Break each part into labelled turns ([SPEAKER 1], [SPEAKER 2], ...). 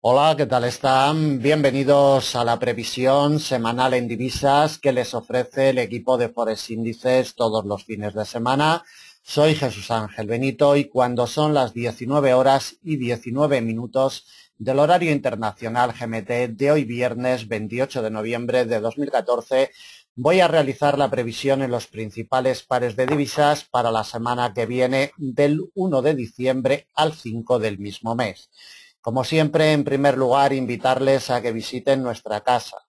[SPEAKER 1] Hola, ¿qué tal están? Bienvenidos a la previsión semanal en divisas que les ofrece el equipo de Forex Índices todos los fines de semana. Soy Jesús Ángel Benito y cuando son las 19 horas y 19 minutos del horario internacional GMT de hoy viernes 28 de noviembre de 2014, voy a realizar la previsión en los principales pares de divisas para la semana que viene del 1 de diciembre al 5 del mismo mes. Como siempre, en primer lugar, invitarles a que visiten nuestra casa,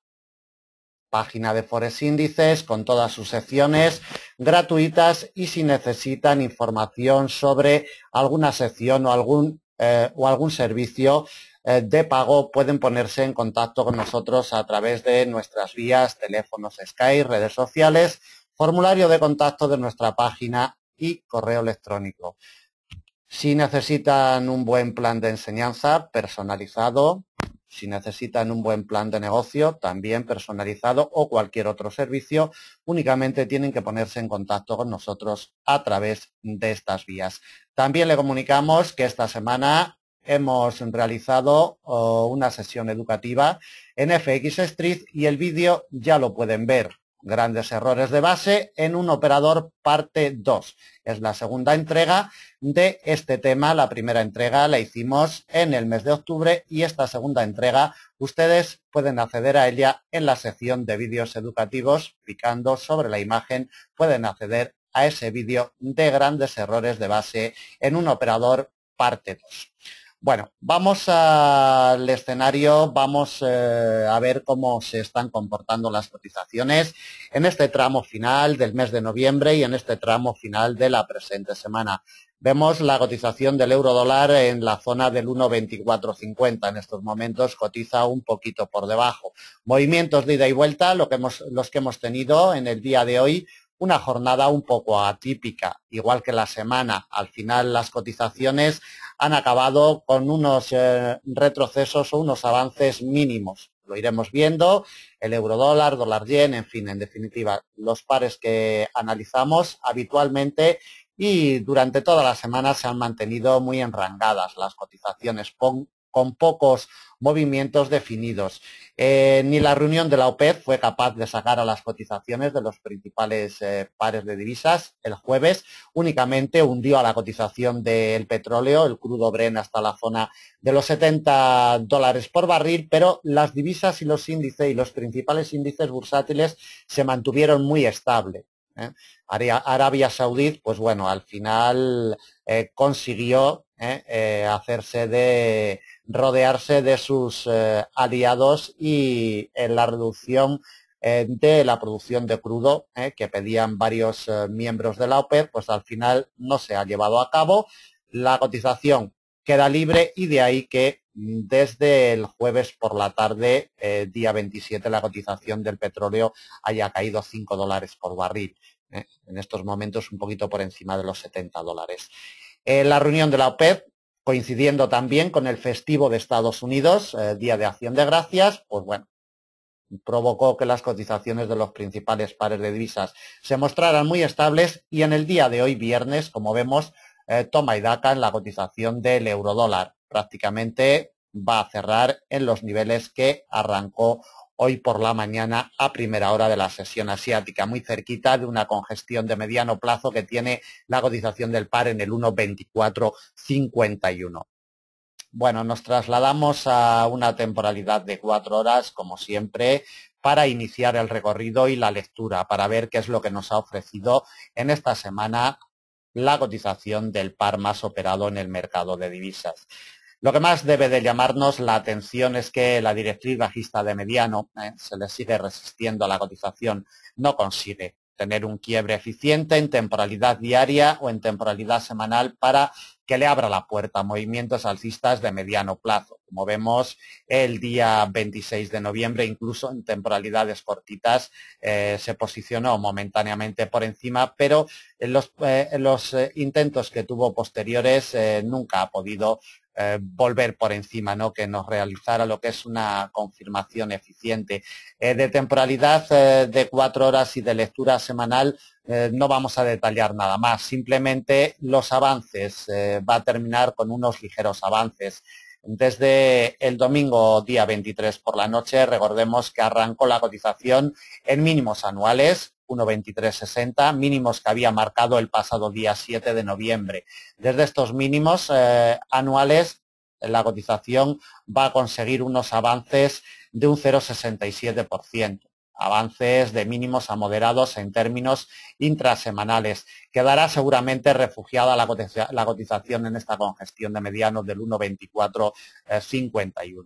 [SPEAKER 1] página de Forex Índices con todas sus secciones gratuitas y si necesitan información sobre alguna sección o algún servicio de pago pueden ponerse en contacto con nosotros a través de nuestras vías, teléfonos Skype, redes sociales, formulario de contacto de nuestra página y correo electrónico. Si necesitan un buen plan de enseñanza personalizado, si necesitan un buen plan de negocio también personalizado o cualquier otro servicio, únicamente tienen que ponerse en contacto con nosotros a través de estas vías. También le comunicamos que esta semana hemos realizado una sesión educativa en FX Street y el vídeo ya lo pueden ver. Grandes errores de base en un operador parte 2. Es la segunda entrega de este tema. La primera entrega la hicimos en el mes de octubre y esta segunda entrega ustedes pueden acceder a ella en la sección de vídeos educativos. Picando sobre la imagen pueden acceder a ese vídeo de grandes errores de base en un operador parte 2. Bueno, vamos al escenario, vamos a ver cómo se están comportando las cotizaciones en este tramo final del mes de noviembre y en este tramo final de la presente semana. Vemos la cotización del euro dólar en la zona del 1,2450. En estos momentos cotiza un poquito por debajo. Movimientos de ida y vuelta, los que hemos tenido en el día de hoy. Una jornada un poco atípica, igual que la semana. Al final las cotizaciones han acabado con unos retrocesos o unos avances mínimos. Lo iremos viendo, el euro dólar, dólar yen, en fin, en definitiva, los pares que analizamos habitualmente y durante toda la semana se han mantenido muy enrangadas las cotizaciones con pocos movimientos definidos. Ni la reunión de la OPEP fue capaz de sacar a las cotizaciones de los principales pares de divisas el jueves, únicamente hundió a la cotización del petróleo, el crudo Brent hasta la zona de los $70 por barril, pero las divisas y los índices y los principales índices bursátiles se mantuvieron muy estables. Arabia Saudí, pues bueno, al final consiguió rodearse de sus aliados y en la reducción de la producción de crudo que pedían varios miembros de la OPEP, pues al final no se ha llevado a cabo. La cotización queda libre y de ahí que desde el jueves por la tarde, día 27, la cotización del petróleo haya caído $5 por barril. En estos momentos un poquito por encima de los $70. La reunión de la OPEP, coincidiendo también con el festivo de Estados Unidos, Día de Acción de Gracias, pues bueno, provocó que las cotizaciones de los principales pares de divisas se mostraran muy estables y en el día de hoy, viernes, como vemos, toma y daca en la cotización del eurodólar. Prácticamente va a cerrar en los niveles que arrancó hoy por la mañana a primera hora de la sesión asiática, muy cerquita de una congestión de mediano plazo que tiene la cotización del par en el 1,2451. Bueno, nos trasladamos a una temporalidad de 4 horas, como siempre, para iniciar el recorrido y la lectura, para ver qué es lo que nos ha ofrecido en esta semana la cotización del par más operado en el mercado de divisas. Lo que más debe de llamarnos la atención es que la directriz bajista de mediano se le sigue resistiendo a la cotización, no consigue tener un quiebre eficiente en temporalidad diaria o en temporalidad semanal para que le abra la puerta a movimientos alcistas de mediano plazo. Como vemos, el día 26 de noviembre, incluso en temporalidades cortitas, se posicionó momentáneamente por encima, pero en los intentos que tuvo posteriores nunca ha podido volver por encima, ¿no? Que nos realizara lo que es una confirmación eficiente. De temporalidad de 4 horas y de lectura semanal no vamos a detallar nada más, simplemente los avances, va a terminar con unos ligeros avances. desde el domingo día 23 por la noche. Recordemos que arrancó la cotización en mínimos anuales, 1,2360, mínimos que había marcado el pasado día 7 de noviembre. Desde estos mínimos anuales, la cotización va a conseguir unos avances de un 0,67%. Avances de mínimos a moderados en términos intrasemanales. Quedará seguramente refugiada la cotización en esta congestión de medianos del 1,2451.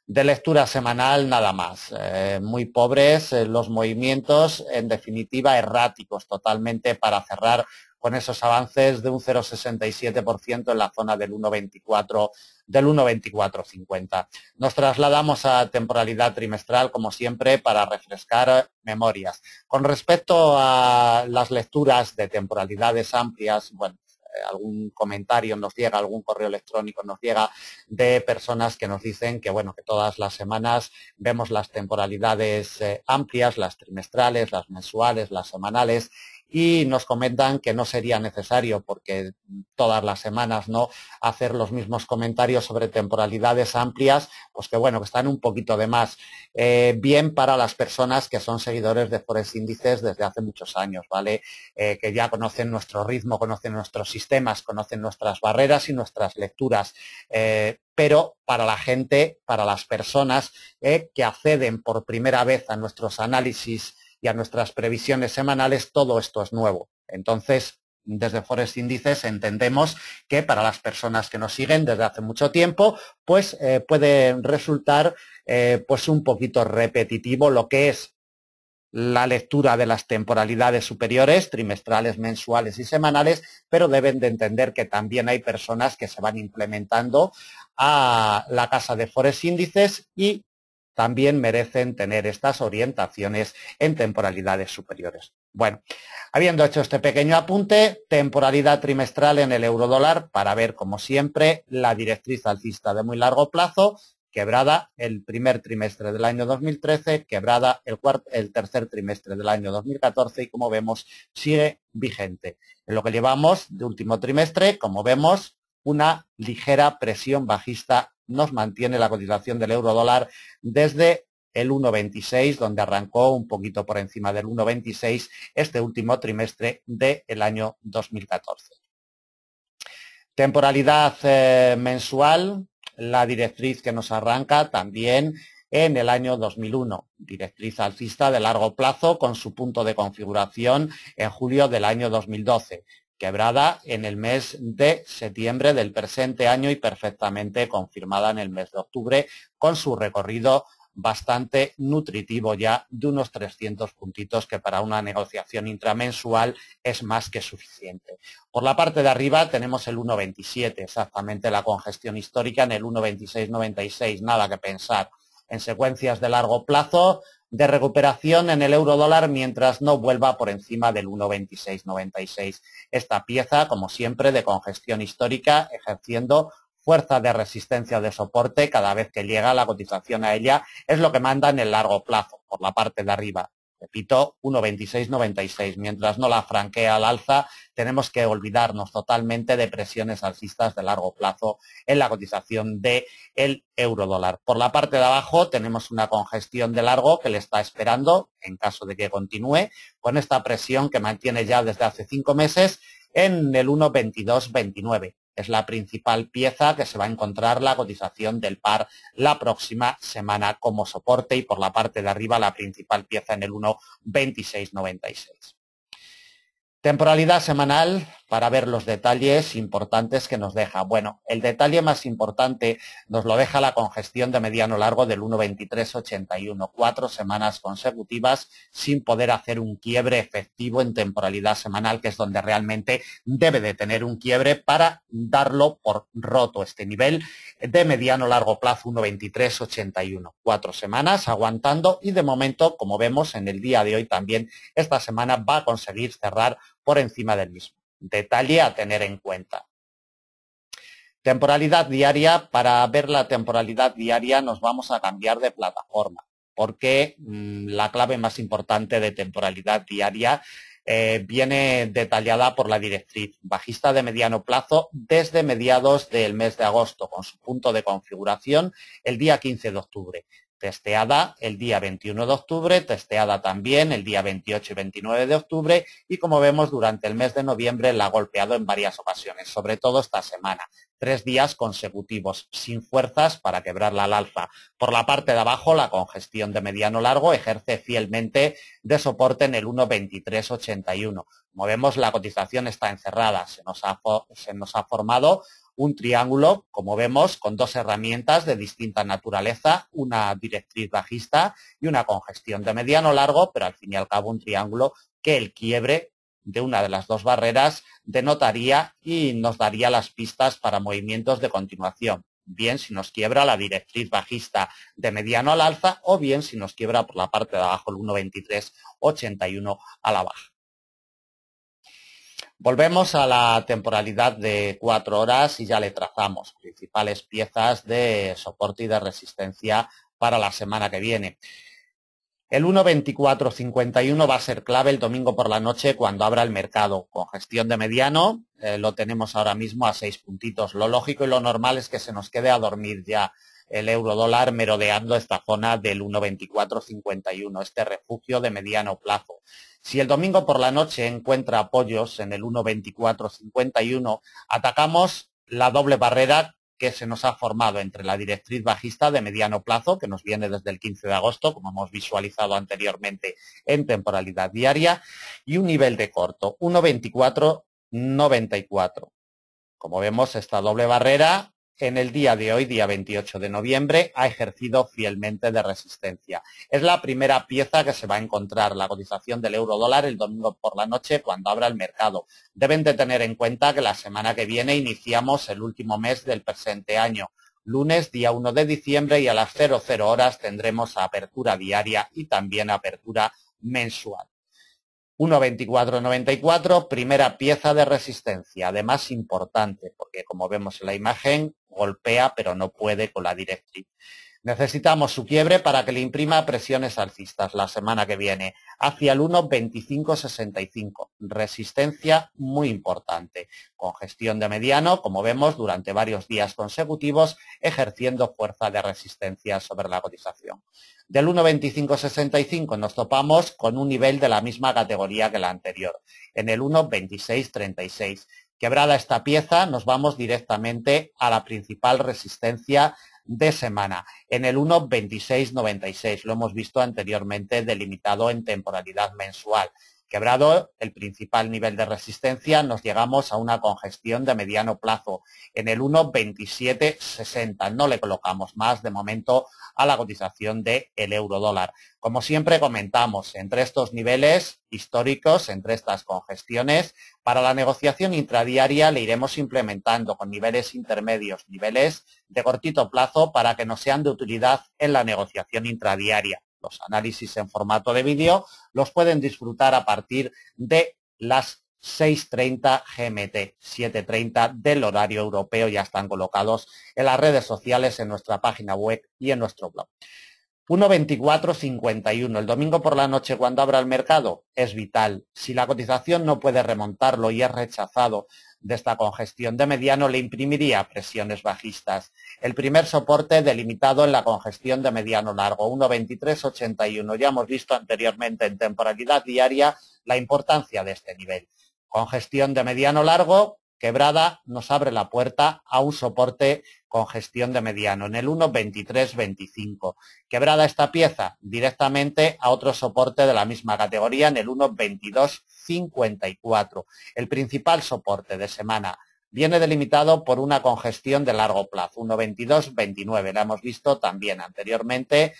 [SPEAKER 1] De lectura semanal, nada más. Muy pobres los movimientos, en definitiva erráticos totalmente para cerrar con esos avances de un 0,67% en la zona del 1,2450. Nos trasladamos a temporalidad trimestral, como siempre, para refrescar memorias. Con respecto a las lecturas de temporalidades amplias, bueno, algún comentario nos llega, algún correo electrónico nos llega de personas que nos dicen que, bueno, que todas las semanas vemos las temporalidades amplias, las trimestrales, las mensuales, las semanales, y nos comentan que no sería necesario, porque todas las semanas no hacer los mismos comentarios sobre temporalidades amplias, pues que bueno, que están un poquito de más. Bien para las personas que son seguidores de Forex Índices desde hace muchos años, ¿vale? Que ya conocen nuestro ritmo, conocen nuestros sistemas, conocen nuestras barreras y nuestras lecturas. Pero para la gente, para las personas que acceden por primera vez a nuestros análisis y a nuestras previsiones semanales, todo esto es nuevo. Entonces, desde Forex Índices entendemos que para las personas que nos siguen desde hace mucho tiempo, pues puede resultar pues un poquito repetitivo lo que es la lectura de las temporalidades superiores, trimestrales, mensuales y semanales, pero deben de entender que también hay personas que se van implementando a la casa de Forex Índices y también merecen tener estas orientaciones en temporalidades superiores. Bueno, habiendo hecho este pequeño apunte, temporalidad trimestral en el eurodólar para ver, como siempre, la directriz alcista de muy largo plazo, quebrada el primer trimestre del año 2013, quebrada el tercer trimestre del año 2014 y, como vemos, sigue vigente. En lo que llevamos de último trimestre, como vemos, una ligera presión bajista nos mantiene la cotización del euro-dólar desde el 1,26, donde arrancó un poquito por encima del 1,26 este último trimestre del año 2014. Temporalidad mensual, la directriz que nos arranca también en el año 2001, directriz alcista de largo plazo con su punto de configuración en julio del año 2012, quebrada en el mes de septiembre del presente año y perfectamente confirmada en el mes de octubre con su recorrido bastante nutritivo ya de unos 300 puntitos que para una negociación intramensual es más que suficiente. Por la parte de arriba tenemos el 1,27, exactamente la congestión histórica en el 1,2696, nada que pensar. En secuencias de largo plazo de recuperación en el euro-dólar mientras no vuelva por encima del 1,2696. Esta pieza, como siempre, de congestión histórica, ejerciendo fuerza de resistencia de soporte cada vez que llega la cotización a ella, es lo que manda en el largo plazo, por la parte de arriba. Repito, 1,2696. Mientras no la franquea al alza, tenemos que olvidarnos totalmente de presiones alcistas de largo plazo en la cotización del euro-dólar. Por la parte de abajo tenemos una congestión de largo que le está esperando, en caso de que continúe, con esta presión que mantiene ya desde hace 5 meses en el 1,2229. Es la principal pieza que se va a encontrar la cotización del par la próxima semana como soporte y por la parte de arriba la principal pieza en el 1,2696. Temporalidad semanal para ver los detalles importantes que nos deja. Bueno, el detalle más importante nos lo deja la congestión de mediano largo del 1,2381, 4 semanas consecutivas sin poder hacer un quiebre efectivo en temporalidad semanal, que es donde realmente debe de tener un quiebre para darlo por roto este nivel de mediano largo plazo 1,2381. 4 semanas aguantando y de momento, como vemos en el día de hoy también, esta semana va a conseguir cerrar por encima del mismo. Detalle a tener en cuenta. Temporalidad diaria. Para ver la temporalidad diaria nos vamos a cambiar de plataforma, porque la clave más importante de temporalidad diaria viene detallada por la directriz bajista de mediano plazo desde mediados del mes de agosto, con su punto de configuración el día 15 de octubre. Testeada el día 21 de octubre, testeada también el día 28 y 29 de octubre y, como vemos, durante el mes de noviembre la ha golpeado en varias ocasiones, sobre todo esta semana. 3 días consecutivos sin fuerzas para quebrarla al alza. Por la parte de abajo, la congestión de mediano largo ejerce fielmente de soporte en el 1,2381. Como vemos, la cotización está encerrada. Se nos ha formado un triángulo, como vemos, con dos herramientas de distinta naturaleza, una directriz bajista y una congestión de mediano largo, pero al fin y al cabo un triángulo que el quiebre de una de las dos barreras denotaría y nos daría las pistas para movimientos de continuación. Bien si nos quiebra la directriz bajista de mediano al alza o bien si nos quiebra por la parte de abajo el 1,2381 a la baja. Volvemos a la temporalidad de 4 horas y ya le trazamos principales piezas de soporte y de resistencia para la semana que viene. El 1,2451 va a ser clave el domingo por la noche cuando abra el mercado. Congestión de mediano, lo tenemos ahora mismo a 6 puntitos. Lo lógico y lo normal es que se nos quede a dormir ya el euro dólar merodeando esta zona del 1,2451, este refugio de mediano plazo. Si el domingo por la noche encuentra apoyos en el 1,2451, atacamos la doble barrera que se nos ha formado entre la directriz bajista de mediano plazo, que nos viene desde el 15 de agosto, como hemos visualizado anteriormente en temporalidad diaria, y un nivel de corto, 1,2494. Como vemos, esta doble barrera en el día de hoy, día 28 de noviembre, ha ejercido fielmente de resistencia. Es la primera pieza que se va a encontrar la cotización del euro dólar el domingo por la noche cuando abra el mercado. Deben de tener en cuenta que la semana que viene iniciamos el último mes del presente año. Lunes, día 1 de diciembre, y a las 00 horas tendremos apertura diaria y también apertura mensual. 1,2494, primera pieza de resistencia, además importante, porque como vemos en la imagen, golpea pero no puede con la directriz. Necesitamos su quiebre para que le imprima presiones alcistas la semana que viene hacia el 1,2565. Resistencia muy importante. Congestión de mediano, como vemos, durante varios días consecutivos, ejerciendo fuerza de resistencia sobre la cotización. Del 1,2565 nos topamos con un nivel de la misma categoría que la anterior, en el 1,2636. Quebrada esta pieza, nos vamos directamente a la principal resistencia de semana, en el 1,2696. Lo hemos visto anteriormente delimitado en temporalidad mensual. Quebrado el principal nivel de resistencia, nos llegamos a una congestión de mediano plazo en el 1,2760. No le colocamos más de momento a la cotización del euro dólar. Como siempre comentamos, entre estos niveles históricos, entre estas congestiones, para la negociación intradiaria le iremos implementando con niveles intermedios, niveles de cortito plazo para que nos sean de utilidad en la negociación intradiaria. Los análisis en formato de vídeo los pueden disfrutar a partir de las 6:30 GMT, 7:30 del horario europeo. Ya están colocados en las redes sociales, en nuestra página web y en nuestro blog. 1,2451. El domingo por la noche cuando abra el mercado es vital. Si la cotización no puede remontarlo y es rechazado de esta congestión de mediano, le imprimiría presiones bajistas. El primer soporte delimitado en la congestión de mediano largo, 1,2381. Ya hemos visto anteriormente en temporalidad diaria la importancia de este nivel. Congestión de mediano largo, quebrada, nos abre la puerta a un soporte con gestión de mediano en el 1,2325. Quebrada esta pieza, directamente a otro soporte de la misma categoría en el 1,2254. El principal soporte de semana viene delimitado por una congestión de largo plazo, 1,2229. La hemos visto también anteriormente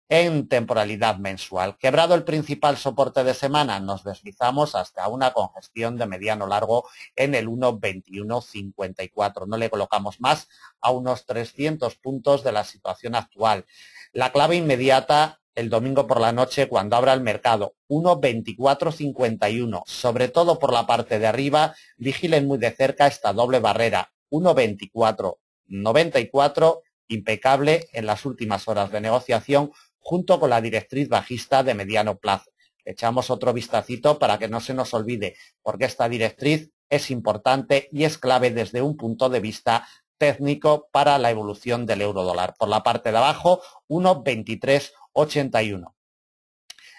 [SPEAKER 1] en temporalidad mensual. Quebrado el principal soporte de semana, nos deslizamos hasta una congestión de mediano largo en el 1,2154. No le colocamos más a unos 300 puntos de la situación actual. La clave inmediata el domingo por la noche cuando abra el mercado, 1,2451. Sobre todo por la parte de arriba, vigilen muy de cerca esta doble barrera, 1,2494, impecable en las últimas horas de negociación, junto con la directriz bajista de mediano plazo. echamos otro vistacito para que no se nos olvide, porque esta directriz es importante y es clave desde un punto de vista técnico para la evolución del euro dólar. Por la parte de abajo, 1,2381.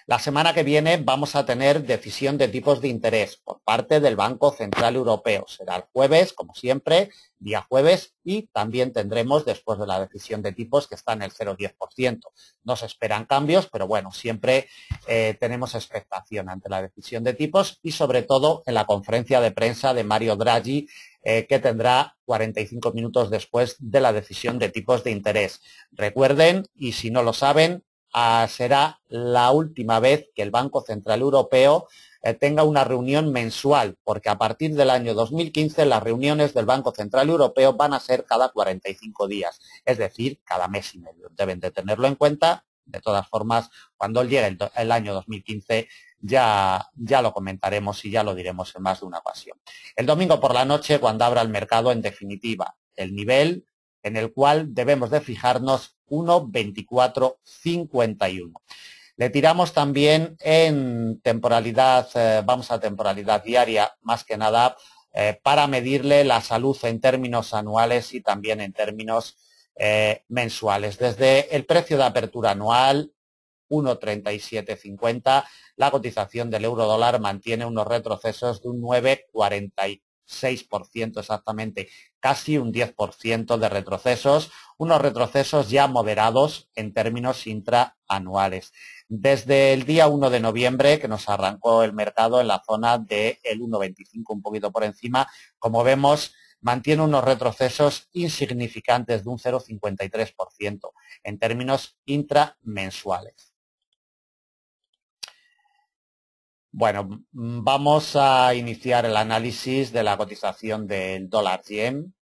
[SPEAKER 1] La semana que viene vamos a tener decisión de tipos de interés por parte del Banco Central Europeo. Será el jueves, como siempre, día jueves, y también tendremos, después de la decisión de tipos, que está en el 0,10%. No se esperan cambios, pero bueno, siempre tenemos expectación ante la decisión de tipos y sobre todo en la conferencia de prensa de Mario Draghi, que tendrá 45 minutos después de la decisión de tipos de interés. Recuerden, y si no lo saben, será la última vez que el Banco Central Europeo tenga una reunión mensual, porque a partir del año 2015 las reuniones del Banco Central Europeo van a ser cada 45 días, es decir, cada mes y medio. Deben de tenerlo en cuenta. De todas formas, cuando llegue el año 2015 ya lo comentaremos y ya lo diremos en más de una ocasión. El domingo por la noche, cuando abra el mercado, en definitiva, el nivel en el cual debemos de fijarnos, 1,2451. Le tiramos también en temporalidad, vamos a temporalidad diaria, más que nada, para medirle la salud en términos anuales y también en términos mensuales. Desde el precio de apertura anual, 1,3750, la cotización del euro dólar mantiene unos retrocesos de un 9,46% exactamente, casi un 10% de retrocesos, unos retrocesos ya moderados en términos intraanuales. Desde el día 1 de noviembre, que nos arrancó el mercado en la zona del 1,25, un poquito por encima, como vemos, mantiene unos retrocesos insignificantes de un 0,53% en términos intramensuales. Bueno, vamos a iniciar el análisis de la cotización del dólar yen.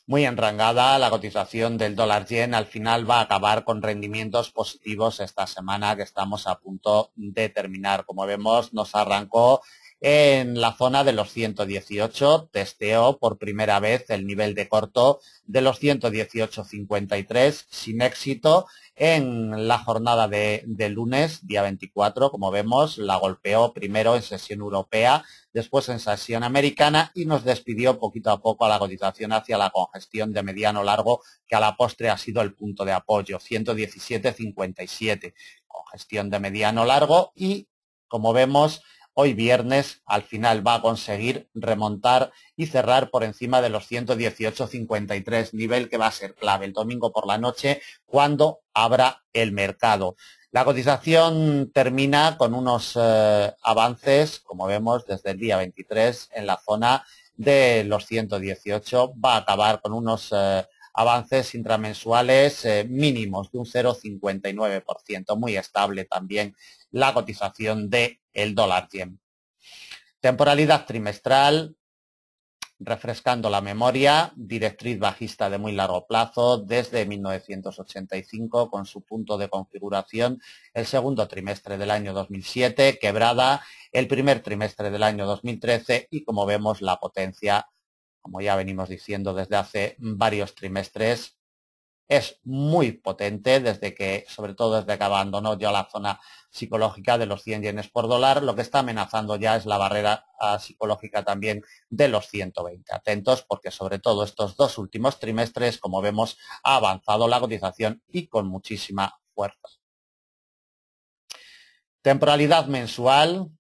[SPEAKER 1] Muy enrangada la cotización del dólar yen, al final va a acabar con rendimientos positivos esta semana que estamos a punto de terminar. Como vemos, nos arrancó en la zona de los 118, testeó por primera vez el nivel de corto de los 118,53 sin éxito. En la jornada de lunes, día 24, como vemos, la golpeó primero en sesión europea, después en sesión americana y nos despidió poquito a poco a la cotización hacia la congestión de mediano largo, que a la postre ha sido el punto de apoyo, 117,57, congestión de mediano largo y, como vemos, hoy viernes al final va a conseguir remontar y cerrar por encima de los 118,53, nivel que va a ser clave el domingo por la noche cuando abra el mercado. La cotización termina con unos avances, como vemos, desde el día 23 en la zona de los 118. Va a acabar con unos avances intramensuales mínimos de un 0,59%, muy estable también la cotización del dólar yen. Temporalidad trimestral, refrescando la memoria, directriz bajista de muy largo plazo desde 1985 con su punto de configuración el segundo trimestre del año 2007, quebrada el primer trimestre del año 2013 y, como vemos, la potencia, como ya venimos diciendo desde hace varios trimestres, es muy potente sobre todo desde que abandonó ya la zona psicológica de los 100 yenes por dólar. Lo que está amenazando ya es la barrera psicológica también de los 120. Atentos porque sobre todo estos dos últimos trimestres, como vemos, ha avanzado la cotización y con muchísima fuerza. Temporalidad mensual.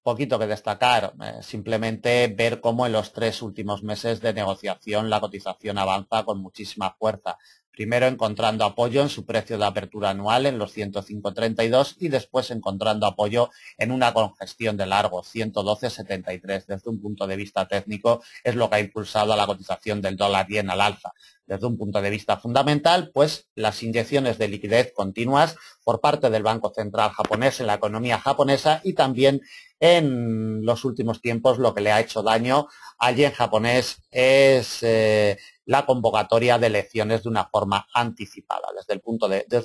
[SPEAKER 1] Poquito que destacar, simplemente ver cómo en los 3 últimos meses de negociación la cotización avanza con muchísima fuerza. Primero encontrando apoyo en su precio de apertura anual en los 105,32 y después encontrando apoyo en una congestión de largo, 112,73. Desde un punto de vista técnico es lo que ha impulsado a la cotización del dólar yen al alza. Desde un punto de vista fundamental, pues las inyecciones de liquidez continuas por parte del Banco Central japonés en la economía japonesa y también En los últimos tiempos lo que le ha hecho daño al yen japonés es la convocatoria de elecciones de una forma anticipada. Desde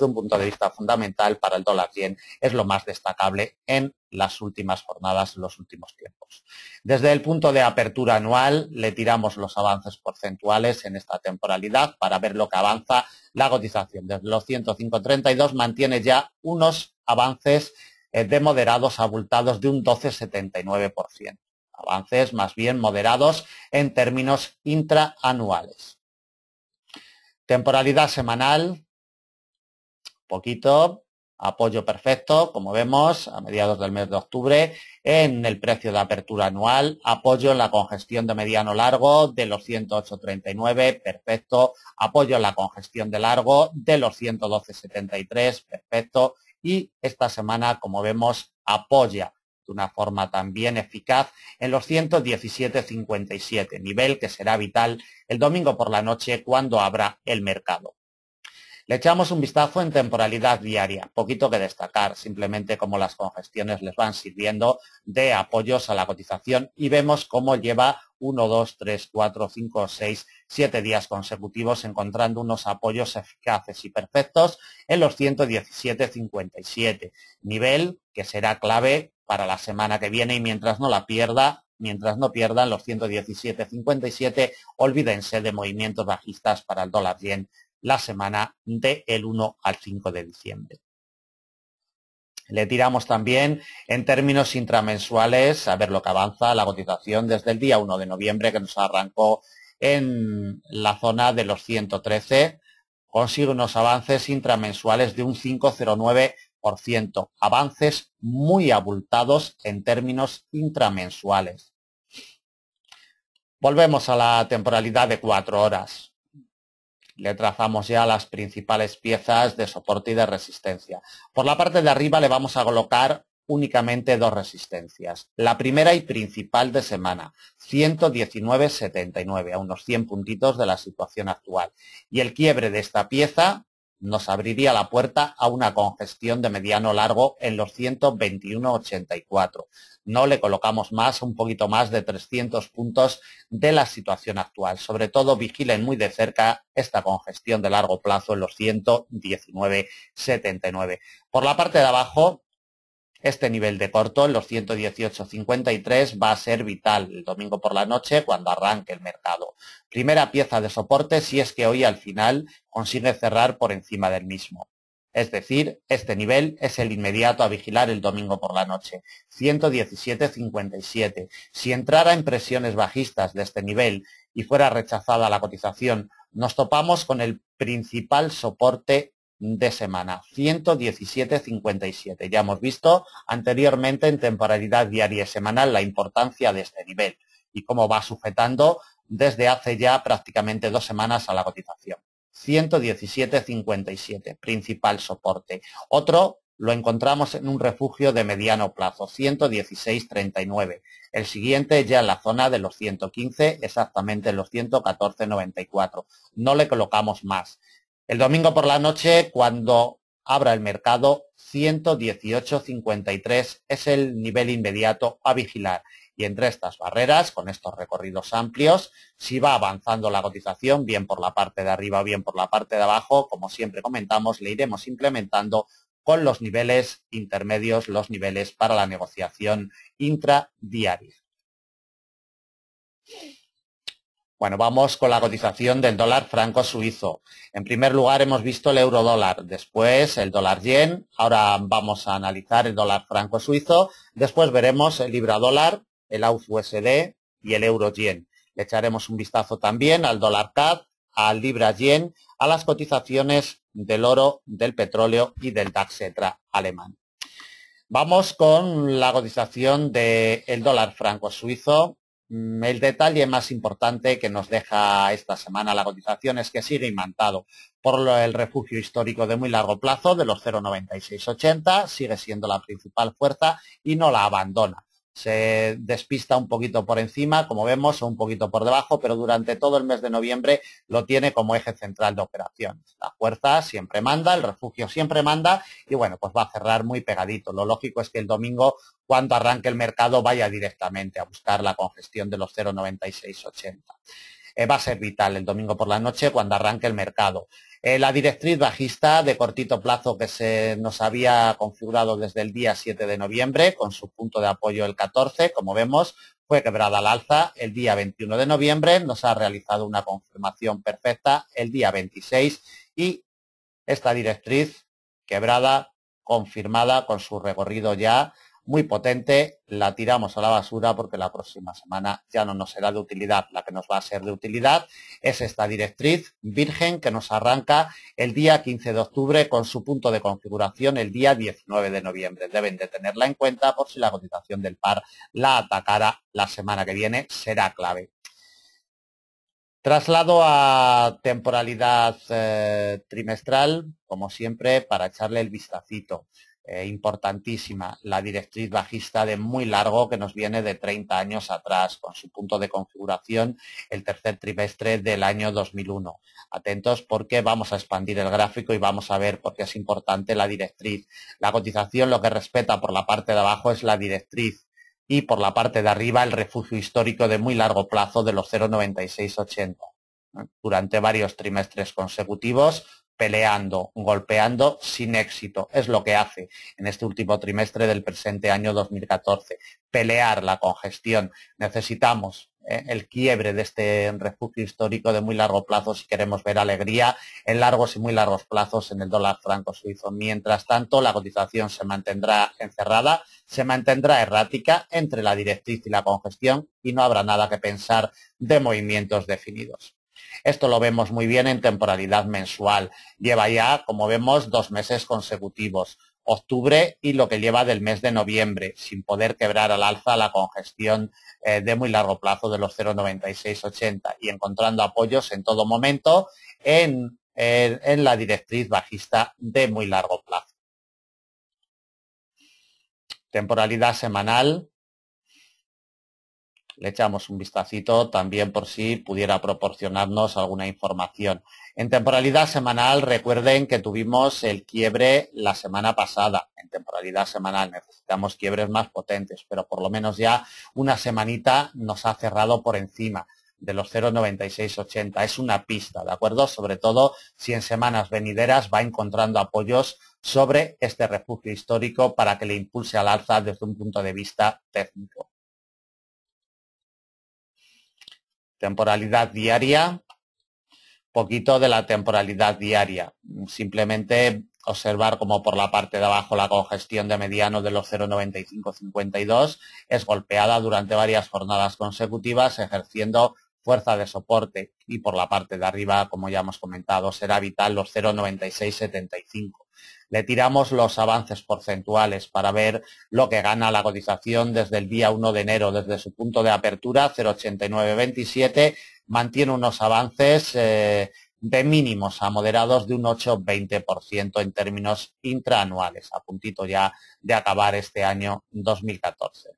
[SPEAKER 1] un punto de vista fundamental para el dólar yen es lo más destacable en las últimas jornadas, en los últimos tiempos. Desde el punto de apertura anual le tiramos los avances porcentuales en esta temporalidad para ver lo que avanza la cotización. Desde los 105.32 mantiene ya unos avances de moderados abultados de un 12,79%. Avances más bien moderados en términos intraanuales. Temporalidad semanal, poquito, apoyo perfecto, como vemos, a mediados del mes de octubre, en el precio de apertura anual, apoyo en la congestión de mediano largo de los 108.39, perfecto, apoyo en la congestión de largo de los 112.73, perfecto, y esta semana, como vemos, apoya de una forma también eficaz en los 117.57, nivel que será vital el domingo por la noche cuando abra el mercado. Le echamos un vistazo en temporalidad diaria, poquito que destacar, simplemente como las congestiones les van sirviendo de apoyos a la cotización y vemos cómo lleva 1, 2, 3, 4, 5, 6, 7 días consecutivos encontrando unos apoyos eficaces y perfectos en los 117.57, nivel que será clave para la semana que viene y mientras no pierdan los 117.57, olvídense de movimientos bajistas para el dólar yen la semana del 1 al 5 de diciembre. Le tiramos también en términos intramensuales a ver lo que avanza la cotización desde el día 1 de noviembre que nos arrancó en la zona de los 113. Consigue unos avances intramensuales de un 5,09%. Avances muy abultados en términos intramensuales. Volvemos a la temporalidad de 4 horas. Le trazamos ya las principales piezas de soporte y de resistencia. Por la parte de arriba le vamos a colocar únicamente dos resistencias. La primera y principal de semana, 119,79, a unos 100 puntitos de la situación actual. Y el quiebre de esta pieza nos abriría la puerta a una congestión de mediano largo en los 121,84. No le colocamos más, un poquito más de 300 puntos de la situación actual. Sobre todo vigilen muy de cerca esta congestión de largo plazo en los 119,79. Por la parte de abajo, este nivel de corto en los 118,53 va a ser vital el domingo por la noche cuando arranque el mercado. Primera pieza de soporte si es que hoy al final consigue cerrar por encima del mismo. Es decir, este nivel es el inmediato a vigilar el domingo por la noche, 117,57. Si entrara en presiones bajistas de este nivel y fuera rechazada la cotización, nos topamos con el principal soporte de semana, 117,57. Ya hemos visto anteriormente en temporalidad diaria y semanal la importancia de este nivel y cómo va sujetando desde hace ya prácticamente 2 semanas a la cotización. 117,57, principal soporte. Otro lo encontramos en un refugio de mediano plazo, 116,39. El siguiente ya en la zona de los 115, exactamente en los 114,94. No le colocamos más. El domingo por la noche, cuando abra el mercado, 118,53 es el nivel inmediato a vigilar. Y entre estas barreras, con estos recorridos amplios, si va avanzando la cotización, bien por la parte de arriba o bien por la parte de abajo, como siempre comentamos, le iremos implementando con los niveles intermedios, los niveles para la negociación intradiaria. Bueno, vamos con la cotización del dólar franco suizo. En primer lugar hemos visto el euro dólar, después el dólar yen, ahora vamos a analizar el dólar franco suizo, después veremos el libra dólar, el AUD USD y el euro yen. Le echaremos un vistazo también al dólar CAD, al libra yen, a las cotizaciones del oro, del petróleo y del DAX alemán. Vamos con la cotización del dólar franco suizo. El detalle más importante que nos deja esta semana la cotización es que sigue imantado por el refugio histórico de muy largo plazo de los 0,9680, sigue siendo la principal fuerza y no la abandona. se despista un poquito por encima, como vemos, o un poquito por debajo, pero durante todo el mes de noviembre lo tiene como eje central de operaciones. La fuerza siempre manda, el refugio siempre manda y bueno, pues va a cerrar muy pegadito. Lo lógico es que el domingo, cuando arranque el mercado, vaya directamente a buscar la congestión de los 0,9680. Va a ser vital el domingo por la noche cuando arranque el mercado. La directriz bajista de cortito plazo que se nos había configurado desde el día 7 de noviembre, con su punto de apoyo el 14, como vemos, fue quebrada al alza el día 21 de noviembre, nos ha realizado una confirmación perfecta el día 26 y esta directriz quebrada, confirmada con su recorrido ya muy potente, la tiramos a la basura porque la próxima semana ya no nos será de utilidad. La que nos va a ser de utilidad es esta directriz virgen que nos arranca el día 15 de octubre con su punto de configuración el día 19 de noviembre. Deben de tenerla en cuenta por si la cotización del par la atacara la semana que viene, será clave. Traslado a temporalidad trimestral, como siempre, para echarle el vistacito. Importantísima, la directriz bajista de muy largo que nos viene de 30 años atrás, con su punto de configuración el tercer trimestre del año 2001. Atentos porque vamos a expandir el gráfico y vamos a ver por qué es importante la directriz. La cotización lo que respeta por la parte de abajo es la directriz y por la parte de arriba el refugio histórico de muy largo plazo de los 0,9680. Durante varios trimestres consecutivos, peleando, golpeando, sin éxito. Es lo que hace en este último trimestre del presente año 2014. Pelear la congestión. Necesitamos el quiebre de este refugio histórico de muy largo plazo si queremos ver alegría en largos y muy largos plazos en el dólar franco suizo. Mientras tanto, la cotización se mantendrá encerrada, se mantendrá errática entre la directriz y la congestión y no habrá nada que pensar de movimientos definidos. Esto lo vemos muy bien en temporalidad mensual. Lleva ya, como vemos, 2 meses consecutivos, octubre y lo que lleva del mes de noviembre, sin poder quebrar al alza la congestión de muy largo plazo de los 0,9680 y encontrando apoyos en todo momento en la directriz bajista de muy largo plazo. Temporalidad semanal. Le echamos un vistacito también por si pudiera proporcionarnos alguna información. En temporalidad semanal, recuerden que tuvimos el quiebre la semana pasada. En temporalidad semanal necesitamos quiebres más potentes, pero por lo menos ya una semanita nos ha cerrado por encima de los 0,9680. Es una pista, ¿de acuerdo? Sobre todo si en semanas venideras va encontrando apoyos sobre este refugio histórico para que le impulse al alza desde un punto de vista técnico. Temporalidad diaria, poquito de la temporalidad diaria. Simplemente observar como por la parte de abajo la congestión de mediano de los 0,9552 es golpeada durante varias jornadas consecutivas ejerciendo fuerza de soporte y por la parte de arriba, como ya hemos comentado, será vital los 0,9675. Le tiramos los avances porcentuales para ver lo que gana la cotización desde el día 1 de enero, desde su punto de apertura, 0,8927, mantiene unos avances de mínimos a moderados de un 8-20% en términos intraanuales, a puntito ya de acabar este año 2014.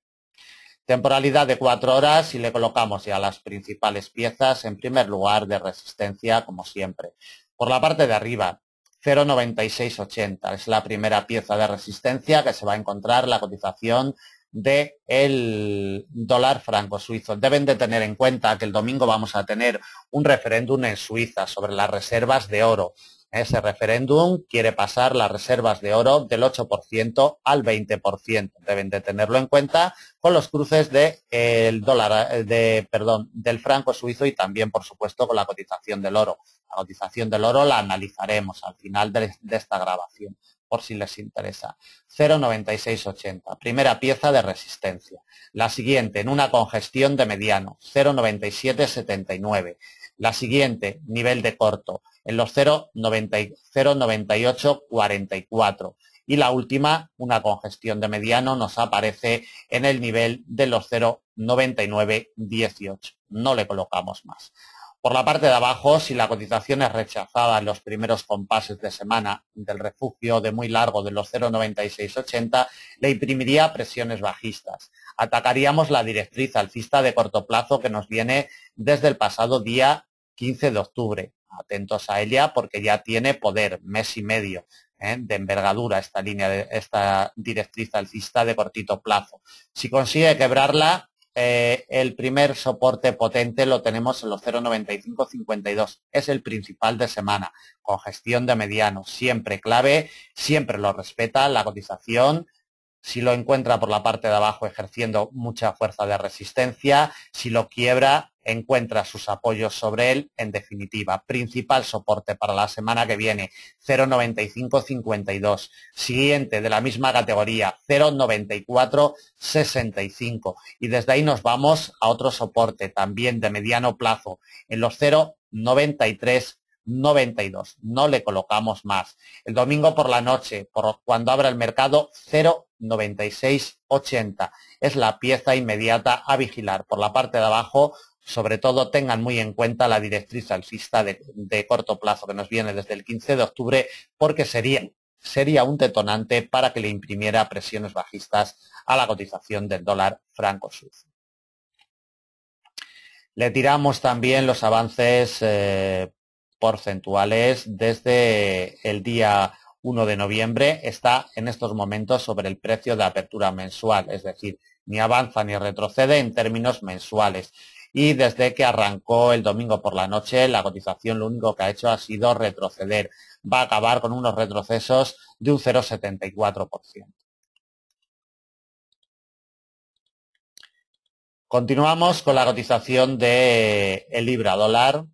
[SPEAKER 1] Temporalidad de 4 horas y le colocamos ya las principales piezas, en primer lugar de resistencia, como siempre. Por la parte de arriba, 0,9680 es la primera pieza de resistencia que se va a encontrar la cotización del dólar franco suizo. Deben de tener en cuenta que el domingo vamos a tener un referéndum en Suiza sobre las reservas de oro. Ese referéndum quiere pasar las reservas de oro del 8% al 20%. Deben de tenerlo en cuenta con los cruces del franco suizo y también, por supuesto, con la cotización del oro. La cotización del oro la analizaremos al final de esta grabación, por si les interesa. 0,9680, primera pieza de resistencia. La siguiente, en una congestión de mediano, 0,9779. La siguiente, nivel de corto, en los 0,9844. Y la última, una congestión de mediano, nos aparece en el nivel de los 0,9918. No le colocamos más. Por la parte de abajo, si la cotización es rechazada en los primeros compases de semana del refugio de muy largo de los 0,9680, le imprimiría presiones bajistas. Atacaríamos la directriz alcista de corto plazo que nos viene desde el pasado día 15 de octubre. Atentos a ella porque ya tiene poder, mes y medio de envergadura esta directriz alcista de cortito plazo. Si consigue quebrarla, el primer soporte potente lo tenemos en los 0,9552. Es el principal de semana, con gestión de mediano, siempre clave, siempre lo respeta la cotización. Si lo encuentra por la parte de abajo ejerciendo mucha fuerza de resistencia, si lo quiebra, encuentra sus apoyos sobre él. En definitiva, principal soporte para la semana que viene, 0,9552. Siguiente de la misma categoría, 0,9465. Y desde ahí nos vamos a otro soporte también de mediano plazo, en los 0,9392. No le colocamos más. El domingo por la noche, cuando abra el mercado, 0,9680. Es la pieza inmediata a vigilar. Por la parte de abajo, sobre todo, tengan muy en cuenta la directriz alcista de corto plazo que nos viene desde el 15 de octubre, porque sería un detonante para que le imprimiera presiones bajistas a la cotización del dólar franco suizo. Le tiramos también los avances porcentuales desde el día 1 de noviembre. Está en estos momentos sobre el precio de apertura mensual, es decir, ni avanza ni retrocede en términos mensuales. Y desde que arrancó el domingo por la noche, la cotización lo único que ha hecho ha sido retroceder. Va a acabar con unos retrocesos de un 0,74%. Continuamos con la cotización del libra dólar.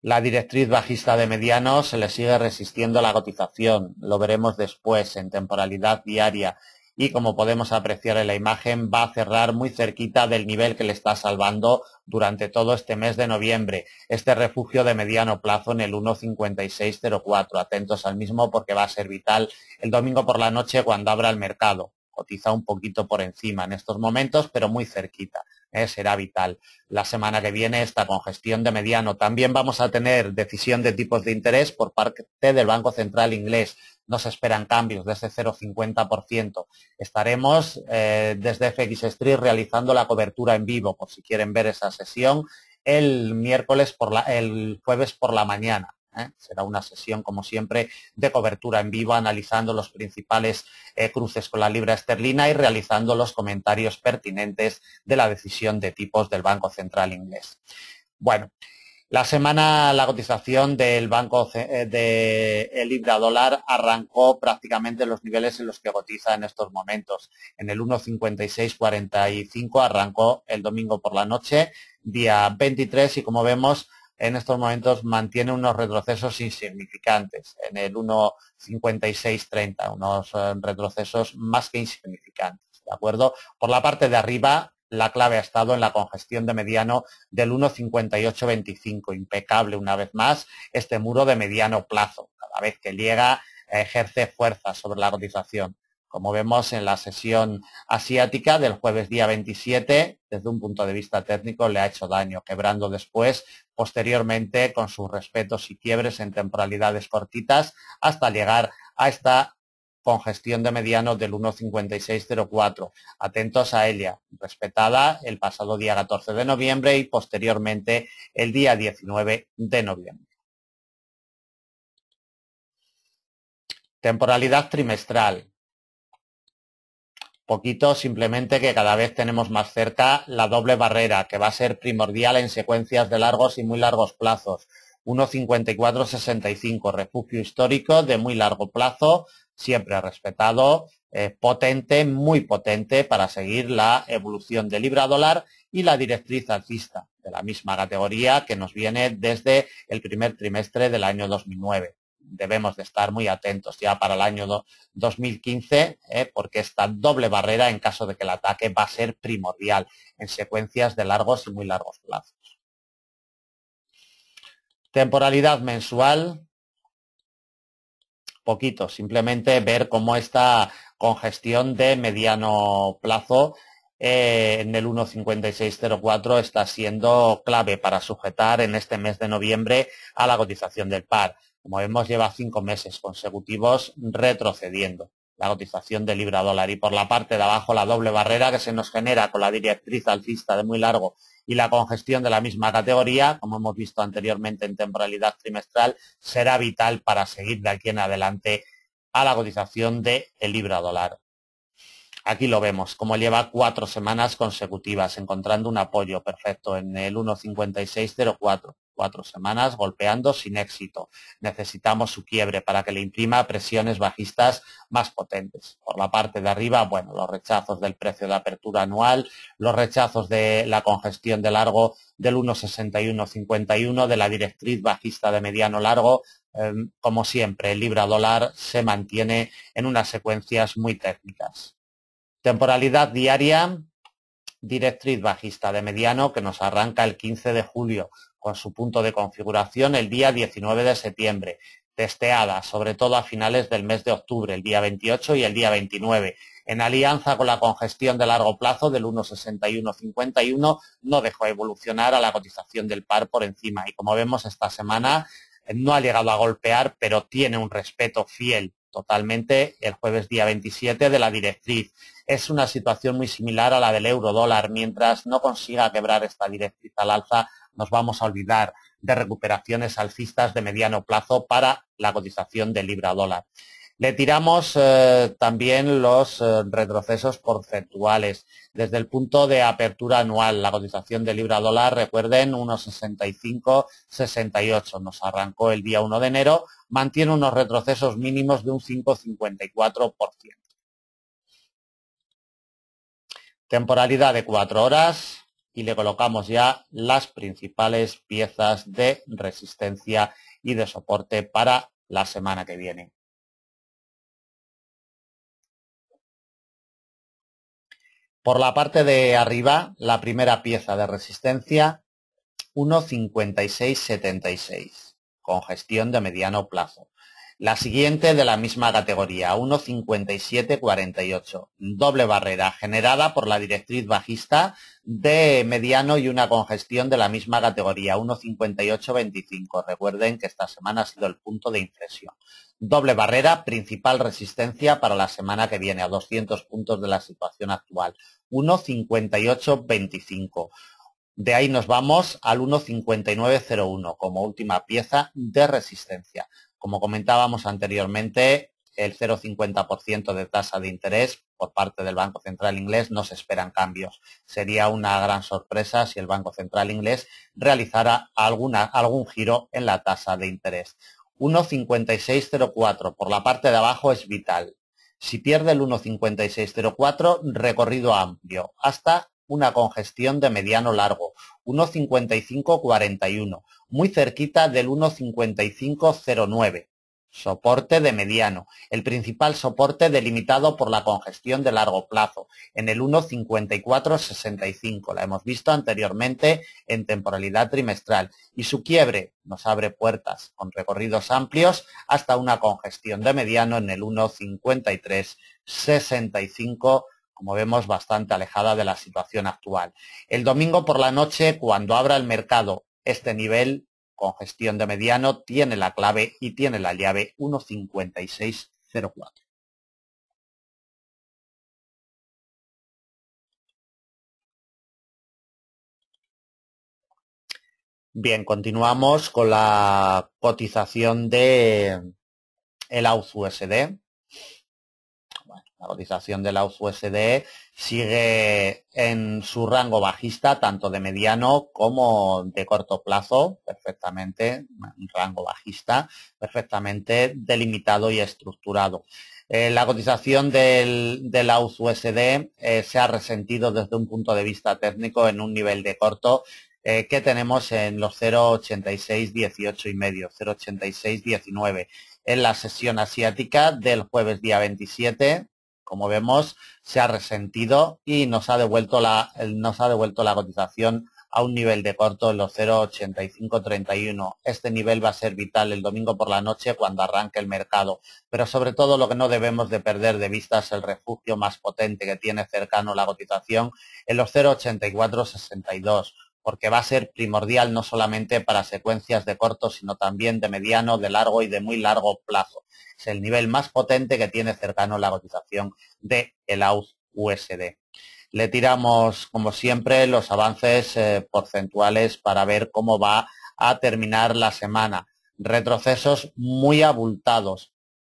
[SPEAKER 1] La directriz bajista de mediano se le sigue resistiendo a la cotización. Lo veremos después en temporalidad diaria. Y como podemos apreciar en la imagen, va a cerrar muy cerquita del nivel que le está salvando durante todo este mes de noviembre. Este refugio de mediano plazo en el 1,5604. Atentos al mismo porque va a ser vital el domingo por la noche cuando abra el mercado. Cotiza un poquito por encima en estos momentos, pero muy cerquita. Será vital. La semana que viene esta congestión de mediano. También vamos a tener decisión de tipos de interés por parte del Banco Central inglés. No se esperan cambios de ese 0,50%. Estaremos desde FX Street realizando la cobertura en vivo, por si quieren ver esa sesión, el jueves por la mañana. Será una sesión, como siempre, de cobertura en vivo, analizando los principales cruces con la libra esterlina y realizando los comentarios pertinentes de la decisión de tipos del Banco Central inglés. Bueno, la cotización del banco de libra dólar arrancó prácticamente los niveles en los que cotiza en estos momentos. En el 1,5645 arrancó el domingo por la noche, día 23, y como vemos, en estos momentos mantiene unos retrocesos insignificantes, en el 1,5630, unos retrocesos más que insignificantes, ¿de acuerdo? Por la parte de arriba, la clave ha estado en la congestión de mediano del 1,5825, impecable una vez más este muro de mediano plazo, cada vez que llega ejerce fuerza sobre la cotización. Como vemos en la sesión asiática del jueves día 27, desde un punto de vista técnico le ha hecho daño, quebrando después, posteriormente, con sus respetos y quiebres en temporalidades cortitas, hasta llegar a esta congestión de mediano del 1,5604. Atentos a ella, respetada el pasado día 14 de noviembre y posteriormente el día 19 de noviembre. Temporalidad trimestral. Poquito, simplemente que cada vez tenemos más cerca la doble barrera, que va a ser primordial en secuencias de largos y muy largos plazos. 1,5465, refugio histórico de muy largo plazo, siempre respetado, potente, muy potente para seguir la evolución del libra dólar y la directriz alcista de la misma categoría que nos viene desde el primer trimestre del año 2009. Debemos de estar muy atentos ya para el año 2015, porque esta doble barrera, en caso de que el ataque, va a ser primordial en secuencias de largos y muy largos plazos. Temporalidad mensual, poquito, simplemente ver cómo esta congestión de mediano plazo en el 1,5604 está siendo clave para sujetar en este mes de noviembre a la cotización del par. Como vemos, lleva 5 meses consecutivos retrocediendo la cotización de libra dólar, y por la parte de abajo la doble barrera que se nos genera con la directriz alcista de muy largo y la congestión de la misma categoría, como hemos visto anteriormente en temporalidad trimestral, será vital para seguir de aquí en adelante a la cotización de el libra dólar. Aquí lo vemos, como lleva 4 semanas consecutivas, encontrando un apoyo perfecto en el 1,5604. 4 semanas golpeando sin éxito. Necesitamos su quiebre para que le imprima presiones bajistas más potentes. Por la parte de arriba, bueno, los rechazos del precio de apertura anual, los rechazos de la congestión de largo del 1,6151, de la directriz bajista de mediano largo. Como siempre, el libra dólar se mantiene en unas secuencias muy técnicas. Temporalidad diaria, directriz bajista de mediano que nos arranca el 15 de julio con su punto de configuración el día 19 de septiembre, testeada sobre todo a finales del mes de octubre, el día 28 y el día 29. En alianza con la congestión de largo plazo del 1,6151 no dejó evolucionar a la cotización del par por encima, y como vemos esta semana no ha llegado a golpear, pero tiene un respeto fiel totalmente el jueves día 27 de la directriz. Es una situación muy similar a la del euro dólar. Mientras no consiga quebrar esta directriz al alza, nos vamos a olvidar de recuperaciones alcistas de mediano plazo para la cotización del libra dólar. Le tiramos también los retrocesos porcentuales. Desde el punto de apertura anual, la cotización del libra dólar, recuerden, 1,6568. Nos arrancó el día 1 de enero, mantiene unos retrocesos mínimos de un 5,54%. Temporalidad de 4 horas y le colocamos ya las principales piezas de resistencia y de soporte para la semana que viene. Por la parte de arriba, la primera pieza de resistencia, 1,5676, congestión de mediano plazo. La siguiente de la misma categoría, 1,5748, doble barrera generada por la directriz bajista de mediano y una congestión de la misma categoría, 1,5825. Recuerden que esta semana ha sido el punto de inflexión. Doble barrera, principal resistencia para la semana que viene, a 200 puntos de la situación actual, 1,5825. De ahí nos vamos al 1,5901 como última pieza de resistencia. Como comentábamos anteriormente, el 0,50% de tasa de interés por parte del Banco Central Inglés, no se esperan cambios. Sería una gran sorpresa si el Banco Central Inglés realizara algún giro en la tasa de interés. 1,5604 por la parte de abajo es vital. Si pierde el 1,5604, recorrido amplio hasta una congestión de mediano largo, 1,5541, muy cerquita del 1,5509, soporte de mediano, el principal soporte delimitado por la congestión de largo plazo, en el 1,5465, la hemos visto anteriormente en temporalidad trimestral, y su quiebre nos abre puertas con recorridos amplios hasta una congestión de mediano en el 1,5365, como vemos, bastante alejada de la situación actual. El domingo por la noche, cuando abra el mercado, este nivel, congestión de mediano, tiene la clave y tiene la llave 1,5604. Bien, continuamos con la cotización de el AUD-USD. La cotización del AUD-USD sigue en su rango bajista, tanto de mediano como de corto plazo, perfectamente, un rango bajista, perfectamente delimitado y estructurado. La cotización del AUD-USD se ha resentido desde un punto de vista técnico en un nivel de corto que tenemos en los 0,8618 y medio, 0,8619. En la sesión asiática del jueves día 27, como vemos, se ha resentido y nos ha devuelto la cotización a un nivel de corto en los 0,8531. Este nivel va a ser vital el domingo por la noche cuando arranque el mercado, pero sobre todo lo que no debemos de perder de vista es el refugio más potente que tiene cercano la cotización en los 0,8462, porque va a ser primordial no solamente para secuencias de corto, sino también de mediano, de largo y de muy largo plazo. Es el nivel más potente que tiene cercano la cotización de el AUD-USD. Le tiramos, como siempre, los avances porcentuales para ver cómo va a terminar la semana. Retrocesos muy abultados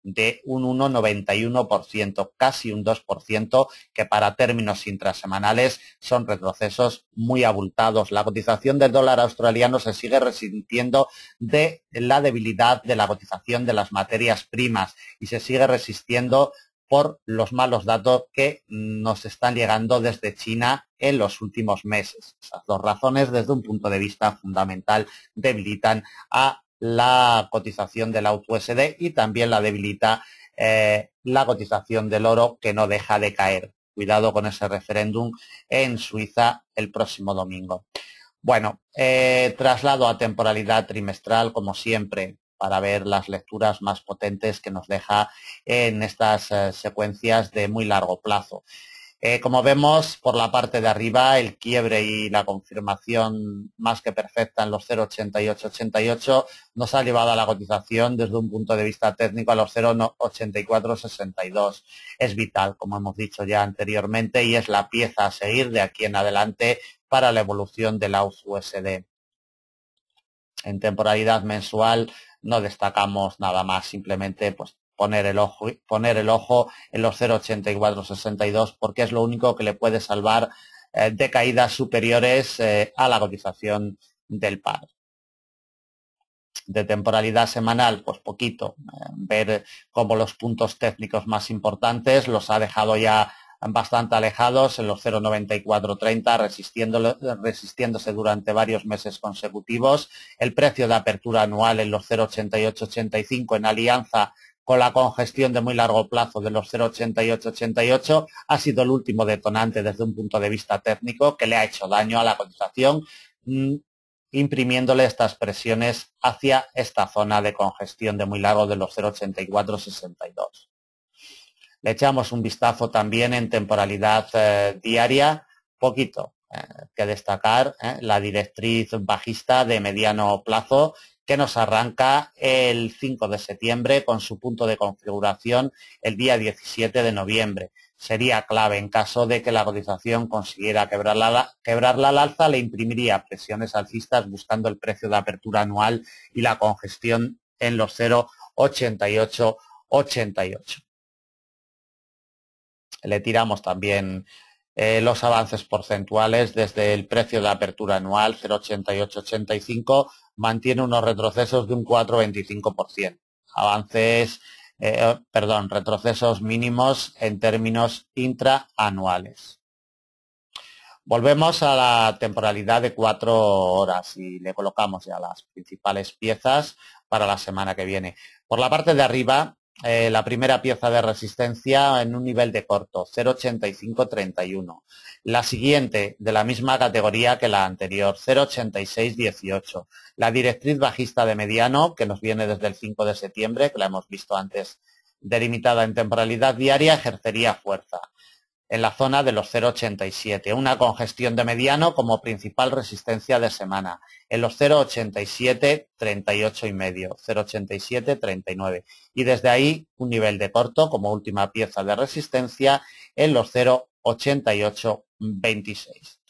[SPEAKER 1] de un 1,91%, casi un 2%, que para términos intrasemanales son retrocesos muy abultados. La cotización del dólar australiano se sigue resintiendo de la debilidad de la cotización de las materias primas y se sigue resistiendo por los malos datos que nos están llegando desde China en los últimos meses. Esas dos razones, desde un punto de vista fundamental, debilitan a la cotización del AUD-USD y también la debilita la cotización del oro, que no deja de caer. Cuidado con ese referéndum en Suiza el próximo domingo. Bueno, traslado a temporalidad trimestral, como siempre, para ver las lecturas más potentes que nos deja en estas secuencias de muy largo plazo. Como vemos, por la parte de arriba, el quiebre y la confirmación más que perfecta en los 0,8888 nos ha llevado a la cotización desde un punto de vista técnico a los 0,8462. Es vital, como hemos dicho ya anteriormente, y es la pieza a seguir de aquí en adelante para la evolución del AUD-USD. En temporalidad mensual no destacamos nada más, simplemente pues poner el ojo en los 0,8462, porque es lo único que le puede salvar de caídas superiores a la cotización del par. De temporalidad semanal, pues poquito. Ver cómo los puntos técnicos más importantes los ha dejado ya bastante alejados en los 0,9430, resistiéndose durante varios meses consecutivos. El precio de apertura anual en los 0,8885 en alianza con la congestión de muy largo plazo de los 0,8888 ha sido el último detonante desde un punto de vista técnico que le ha hecho daño a la cotización, imprimiéndole estas presiones hacia esta zona de congestión de muy largo de los 0,8462. Le echamos un vistazo también en temporalidad diaria, poquito que destacar, la directriz bajista de mediano plazo que nos arranca el 5 de septiembre con su punto de configuración el día 17 de noviembre. Sería clave en caso de que la cotización consiguiera quebrarla al alza, le imprimiría presiones alcistas buscando el precio de apertura anual y la congestión en los 0,8888. Le tiramos también los avances porcentuales desde el precio de apertura anual 0,8885 mantiene unos retrocesos de un 4,25%. Retrocesos mínimos en términos intraanuales. Volvemos a la temporalidad de 4 horas y le colocamos ya las principales piezas para la semana que viene. Por la parte de arriba, la primera pieza de resistencia en un nivel de corto, 0,8531. La siguiente, de la misma categoría que la anterior, 0,8618. La directriz bajista de mediano, que nos viene desde el 5 de septiembre, que la hemos visto antes delimitada en temporalidad diaria, ejercería fuerza en la zona de los 0,87, una congestión de mediano como principal resistencia de semana, en los 0,87, 38 y medio, 0,87, 39, y desde ahí un nivel de corto como última pieza de resistencia en los 0,88, 26.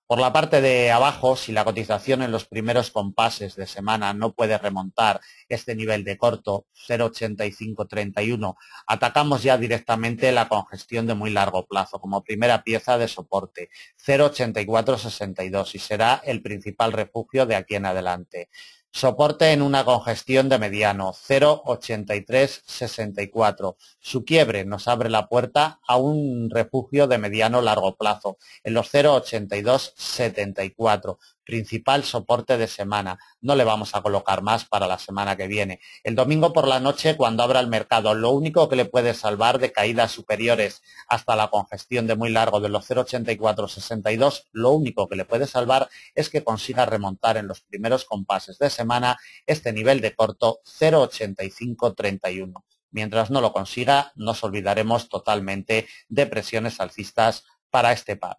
[SPEAKER 1] Por la parte de abajo, si la cotización en los primeros compases de semana no puede remontar este nivel de corto 0,8531, atacamos ya directamente la congestión de muy largo plazo como primera pieza de soporte 0,8462 y será el principal refugio de aquí en adelante. Soporte en una congestión de mediano 0,8364. Su quiebre nos abre la puerta a un refugio de mediano largo plazo en los 0,8274. principal soporte de semana. No le vamos a colocar más para la semana que viene. El domingo por la noche, cuando abra el mercado, lo único que le puede salvar de caídas superiores hasta la congestión de muy largo de los 0,8462, lo único que le puede salvar es que consiga remontar en los primeros compases de semana este nivel de corto 0,8531. Mientras no lo consiga, nos olvidaremos totalmente de presiones alcistas para este par.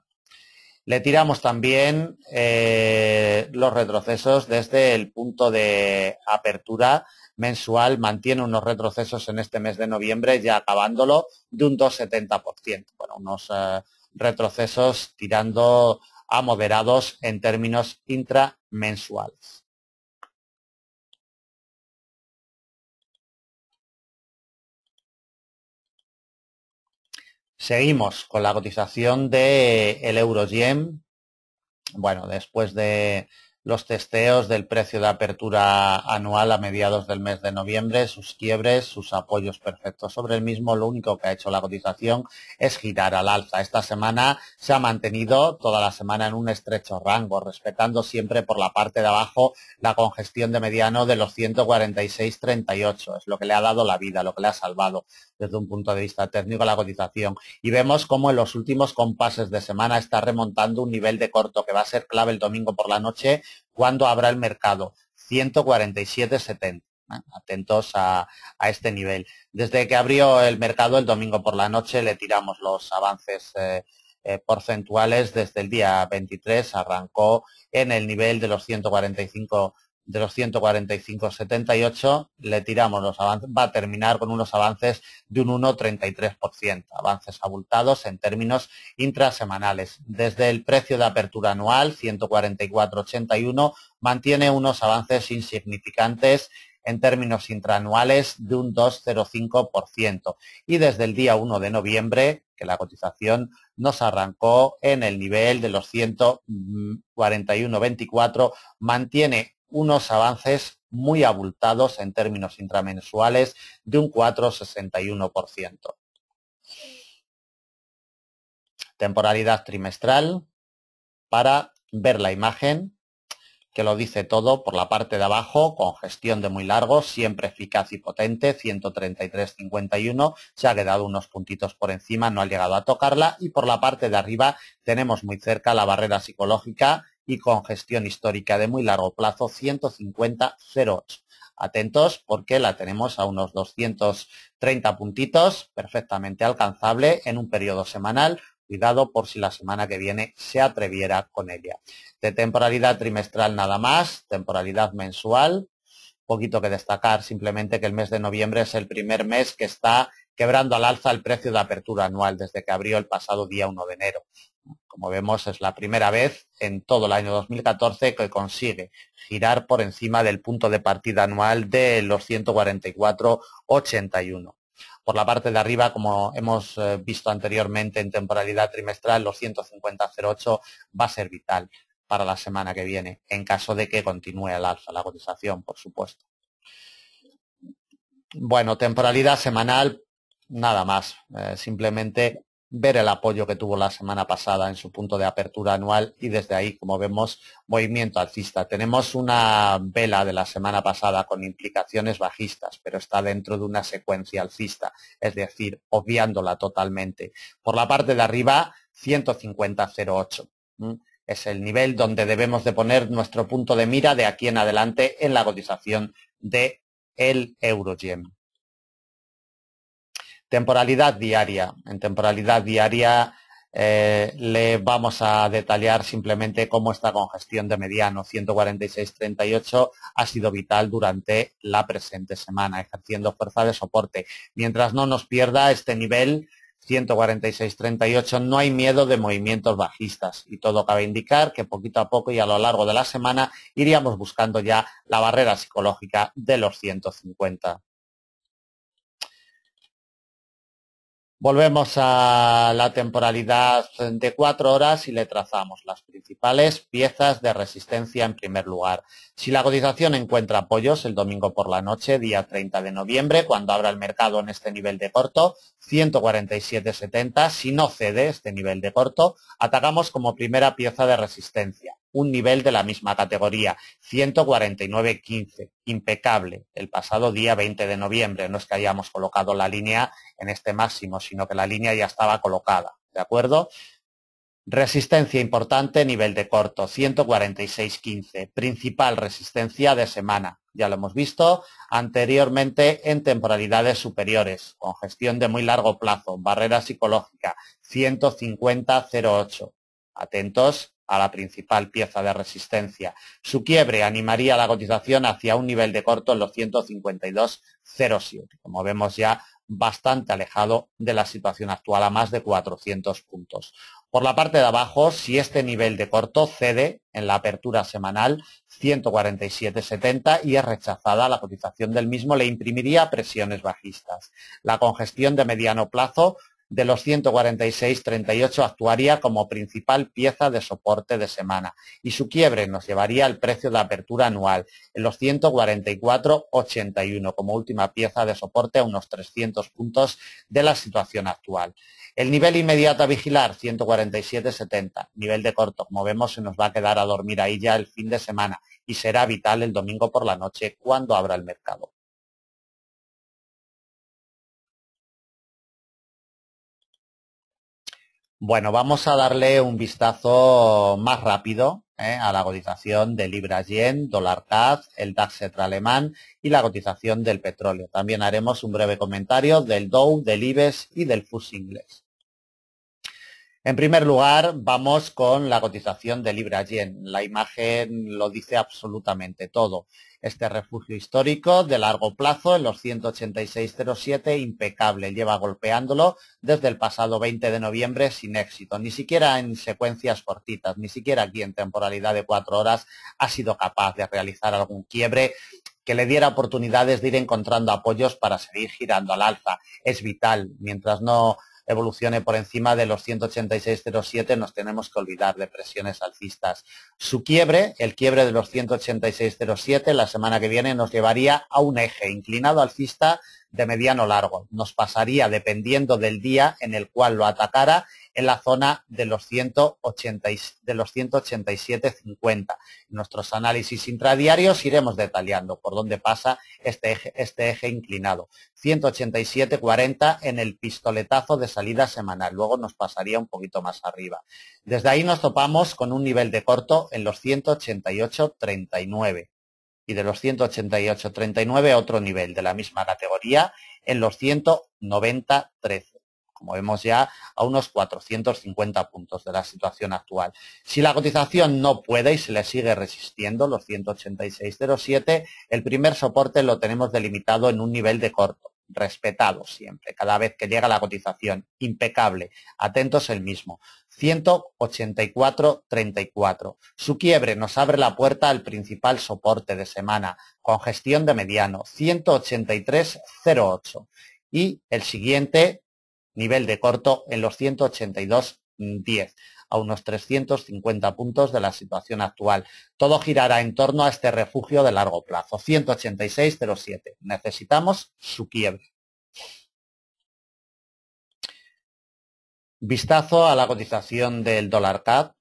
[SPEAKER 1] Le tiramos también los retrocesos desde el punto de apertura mensual. Mantiene unos retrocesos en este mes de noviembre, ya acabándolo, de un 2,70%. Bueno, unos retrocesos tirando a moderados en términos intramensuales. Seguimos con la cotización del euro-yen. Bueno, después de los testeos del precio de apertura anual a mediados del mes de noviembre, sus quiebres, sus apoyos perfectos sobre el mismo, lo único que ha hecho la cotización es girar al alza. Esta semana se ha mantenido toda la semana en un estrecho rango, respetando siempre por la parte de abajo la congestión de mediano de los 146,38. Es lo que le ha dado la vida, lo que le ha salvado desde un punto de vista técnico la cotización. Y vemos cómo en los últimos compases de semana está remontando un nivel de corto que va a ser clave el domingo por la noche cuando abra el mercado, 147,70. Atentos a este nivel. Desde que abrió el mercado el domingo por la noche le tiramos los avances porcentuales. Desde el día 23 arrancó en el nivel de los 145,78, le tiramos los avances, va a terminar con unos avances de un 1,33%, avances abultados en términos intrasemanales. Desde el precio de apertura anual, 144,81, mantiene unos avances insignificantes en términos intraanuales de un 2,05%. Y desde el día 1 de noviembre, que la cotización nos arrancó en el nivel de los 141,24, mantiene unos avances muy abultados en términos intramensuales de un 4,61%. Temporalidad trimestral para ver la imagen que lo dice todo. Por la parte de abajo, congestión de muy largo, siempre eficaz y potente, 133,51, se ha quedado unos puntitos por encima, no ha llegado a tocarla, y por la parte de arriba tenemos muy cerca la barrera psicológica y congestión histórica de muy largo plazo, 150,08. Atentos porque la tenemos a unos 230 puntitos, perfectamente alcanzable en un periodo semanal. Cuidado por si la semana que viene se atreviera con ella. De temporalidad trimestral nada más, temporalidad mensual, poquito que destacar, simplemente que el mes de noviembre es el primer mes que está quebrando al alza el precio de apertura anual desde que abrió el pasado día 1 de enero. Como vemos, es la primera vez en todo el año 2014 que consigue girar por encima del punto de partida anual de los 144,81. Por la parte de arriba, como hemos visto anteriormente en temporalidad trimestral, los 150,08 va a ser vital para la semana que viene, en caso de que continúe al alza la cotización, por supuesto. Bueno, temporalidad semanal, nada más, simplemente ver el apoyo que tuvo la semana pasada en su punto de apertura anual y desde ahí, como vemos, movimiento alcista. Tenemos una vela de la semana pasada con implicaciones bajistas, pero está dentro de una secuencia alcista, es decir, obviándola totalmente. Por la parte de arriba, 150,08. Es el nivel donde debemos de poner nuestro punto de mira de aquí en adelante en la cotización de el euro-yen. Temporalidad diaria. En temporalidad diaria le vamos a detallar simplemente cómo esta congestión de mediano 146,38 ha sido vital durante la presente semana, ejerciendo fuerza de soporte. Mientras no nos pierda este nivel 146,38, no hay miedo de movimientos bajistas y todo cabe indicar que poquito a poco y a lo largo de la semana iríamos buscando ya la barrera psicológica de los 150. Volvemos a la temporalidad de 4 horas y le trazamos las principales piezas de resistencia en primer lugar. Si la cotización encuentra apoyos el domingo por la noche, día 30 de noviembre, cuando abra el mercado en este nivel de corto, 147,70, si no cede este nivel de corto, atacamos como primera pieza de resistencia, un nivel de la misma categoría, 149.15, impecable, el pasado día 20 de noviembre. No es que hayamos colocado la línea en este máximo, sino que la línea ya estaba colocada, ¿de acuerdo? Resistencia importante, nivel de corto, 146.15. Principal resistencia de semana, ya lo hemos visto anteriormente en temporalidades superiores, con gestión de muy largo plazo, barrera psicológica, 150.08. Atentos a la principal pieza de resistencia. Su quiebre animaría la cotización hacia un nivel de corto en los 152.07. Como vemos ya, bastante alejado de la situación actual, a más de 400 puntos. Por la parte de abajo, si este nivel de corto cede en la apertura semanal, 147.70, y es rechazada la cotización del mismo, le imprimiría presiones bajistas. La congestión de mediano plazo de los 146.38 actuaría como principal pieza de soporte de semana y su quiebre nos llevaría al precio de apertura anual en los 144.81 como última pieza de soporte a unos 300 puntos de la situación actual. El nivel inmediato a vigilar, 147.70, nivel de corto, como vemos se nos va a quedar a dormir ahí ya el fin de semana y será vital el domingo por la noche cuando abra el mercado. Bueno, vamos a darle un vistazo más rápido a la cotización de libra-yen, dólar-CAD, el DAX alemán y la cotización del petróleo. También haremos un breve comentario del Dow, del IBEX y del FTSE inglés. En primer lugar, vamos con la cotización de libra-yen. La imagen lo dice absolutamente todo. Este refugio histórico de largo plazo en los 186.07, impecable, lleva golpeándolo desde el pasado 20 de noviembre sin éxito. Ni siquiera en secuencias cortitas, ni siquiera aquí en temporalidad de 4 horas ha sido capaz de realizar algún quiebre que le diera oportunidades de ir encontrando apoyos para seguir girando al alza. Es vital, mientras no evolucione por encima de los 186.07, nos tenemos que olvidar de presiones alcistas. Su quiebre, el quiebre de los 186.07, la semana que viene nos llevaría a un eje inclinado alcista de mediano largo. Nos pasaría, dependiendo del día en el cual lo atacara, en la zona de los 187.50. En nuestros análisis intradiarios iremos detallando por dónde pasa este eje inclinado. 187.40 en el pistoletazo de salida semanal. Luego nos pasaría un poquito más arriba. Desde ahí nos topamos con un nivel de corto en los 188.39. Y de los 188.39 otro nivel de la misma categoría en los 190.13. Como vemos ya a unos 450 puntos de la situación actual. Si la cotización no puede y se le sigue resistiendo los 186.07, el primer soporte lo tenemos delimitado en un nivel de corto, respetado siempre, cada vez que llega la cotización, impecable, atentos el mismo, 184.34. Su quiebre nos abre la puerta al principal soporte de semana, con gestión de mediano, 183.08. Y el siguiente nivel de corto en los 182.10, a unos 350 puntos de la situación actual. Todo girará en torno a este refugio de largo plazo, 186.07. Necesitamos su quiebre. Vistazo a la cotización del dólar CAD.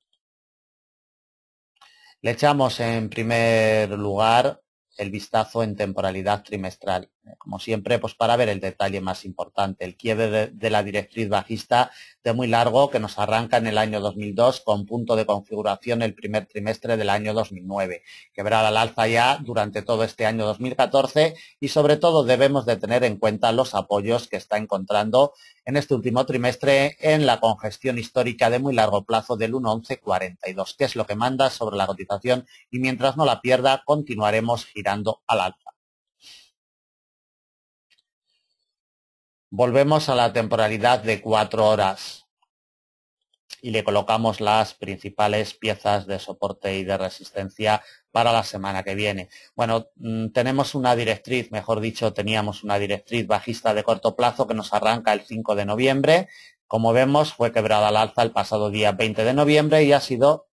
[SPEAKER 1] Le echamos en primer lugar el vistazo en temporalidad trimestral. Como siempre, pues para ver el detalle más importante, el quiebre de la directriz bajista de muy largo que nos arranca en el año 2002 con punto de configuración el primer trimestre del año 2009. Quebrada al alza ya durante todo este año 2014 y sobre todo debemos de tener en cuenta los apoyos que está encontrando en este último trimestre en la congestión histórica de muy largo plazo del 1.1142, que es lo que manda sobre la cotización y mientras no la pierda continuaremos girando al alza. Volvemos a la temporalidad de 4 horas y le colocamos las principales piezas de soporte y de resistencia para la semana que viene. Bueno, tenemos una directriz, mejor dicho, teníamos una directriz bajista de corto plazo que nos arranca el 5 de noviembre. Como vemos, fue quebrada al alza el pasado día 20 de noviembre y ha sido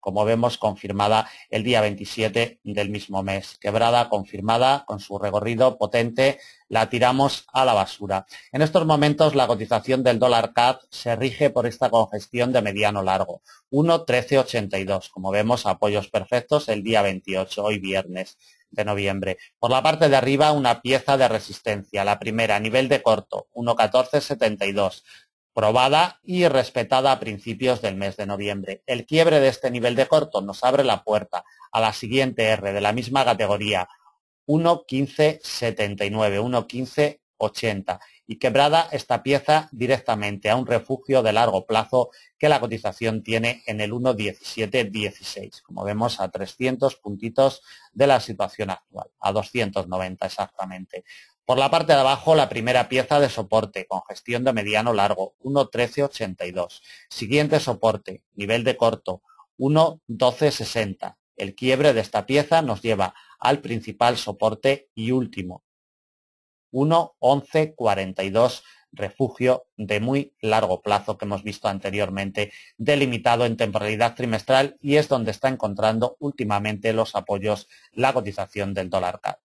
[SPEAKER 1] como vemos, confirmada el día 27 del mismo mes. Quebrada, confirmada, con su recorrido potente, la tiramos a la basura. En estos momentos la cotización del dólar CAD se rige por esta congestión de mediano largo, 1.1382. Como vemos, apoyos perfectos el día 28, hoy viernes de noviembre. Por la parte de arriba, una pieza de resistencia. La primera, a nivel de corto, 1.1472. Probada y respetada a principios del mes de noviembre. El quiebre de este nivel de corto nos abre la puerta a la siguiente R de la misma categoría, 1.1579, 1.1580, y quebrada esta pieza directamente a un refugio de largo plazo que la cotización tiene en el 1.1716, como vemos, a 300 puntitos de la situación actual, a 290 exactamente. Por la parte de abajo, la primera pieza de soporte, congestión de mediano largo, 1.1382. Siguiente soporte, nivel de corto, 1.1260. El quiebre de esta pieza nos lleva al principal soporte y último, 1.1142, refugio de muy largo plazo que hemos visto anteriormente, delimitado en temporalidad trimestral, y es donde está encontrando últimamente los apoyos la cotización del dólar CAD.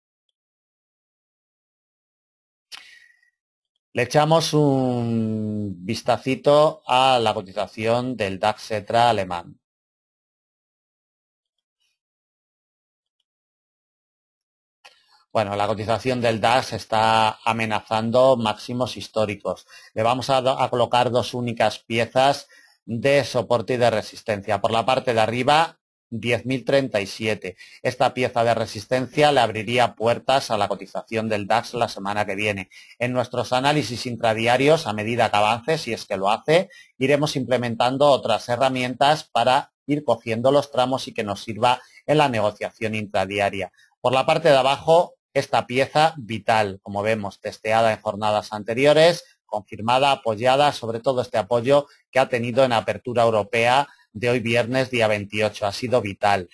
[SPEAKER 1] Le echamos un vistacito a la cotización del DAX Xetra alemán. Bueno, la cotización del DAX está amenazando máximos históricos. Le vamos a colocar dos únicas piezas de soporte y de resistencia. Por la parte de arriba, 10.037. Esta pieza de resistencia le abriría puertas a la cotización del DAX la semana que viene. En nuestros análisis intradiarios, a medida que avance, si es que lo hace, iremos implementando otras herramientas para ir cogiendo los tramos y que nos sirva en la negociación intradiaria. Por la parte de abajo, esta pieza vital, como vemos, testeada en jornadas anteriores, confirmada, apoyada, sobre todo este apoyo que ha tenido en apertura europea de hoy viernes, día 28, ha sido vital.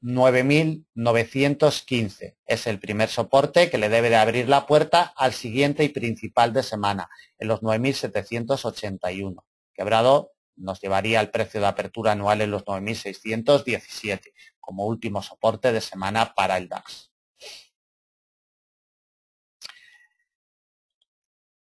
[SPEAKER 1] 9.915 es el primer soporte que le debe de abrir la puerta al siguiente y principal de semana, en los 9.781. Quebrado nos llevaría el precio de apertura anual en los 9.617 como último soporte de semana para el DAX.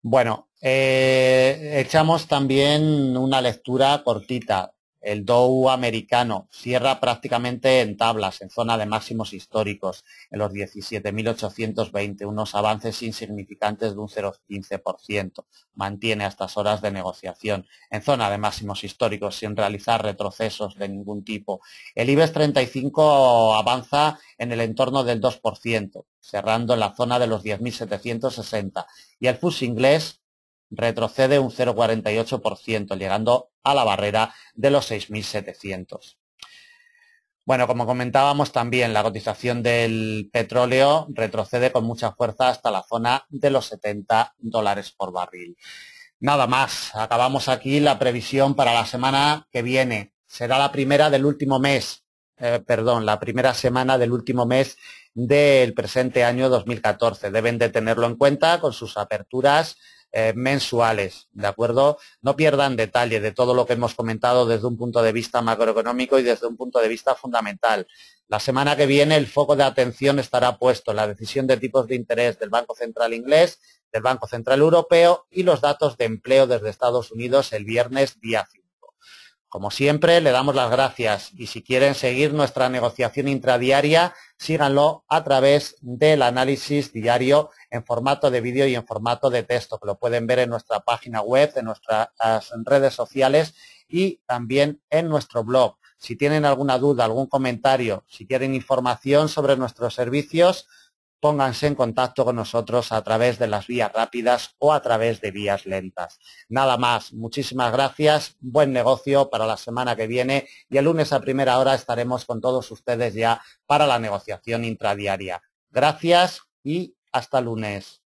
[SPEAKER 1] Bueno, echamos también una lectura cortita. El Dow americano cierra prácticamente en tablas, en zona de máximos históricos, en los 17.820, unos avances insignificantes de un 0,15%. Mantiene a estas horas de negociación en zona de máximos históricos, sin realizar retrocesos de ningún tipo. El IBEX 35 avanza en el entorno del 2%, cerrando en la zona de los 10.760, y el FTSE inglés retrocede un 0,48%, llegando a la barrera de los 6.700. Bueno, como comentábamos también, la cotización del petróleo retrocede con mucha fuerza hasta la zona de los $70 por barril. Nada más, acabamos aquí la previsión para la semana que viene. Será la primera del último mes, la primera semana del último mes del presente año 2014. Deben de tenerlo en cuenta con sus aperturas mensuales, ¿de acuerdo? No pierdan detalle de todo lo que hemos comentado desde un punto de vista macroeconómico y desde un punto de vista fundamental. La semana que viene el foco de atención estará puesto en la decisión de tipos de interés del Banco Central inglés, del Banco Central Europeo y los datos de empleo desde Estados Unidos el viernes día 5. Como siempre, le damos las gracias y si quieren seguir nuestra negociación intradiaria, síganlo a través del análisis diario en formato de vídeo y en formato de texto, que lo pueden ver en nuestra página web, en nuestras redes sociales y también en nuestro blog. Si tienen alguna duda, algún comentario, si quieren información sobre nuestros servicios, pónganse en contacto con nosotros a través de las vías rápidas o a través de vías lentas. Nada más, muchísimas gracias, buen negocio para la semana que viene y el lunes a primera hora estaremos con todos ustedes ya para la negociación intradiaria. Gracias y hasta lunes.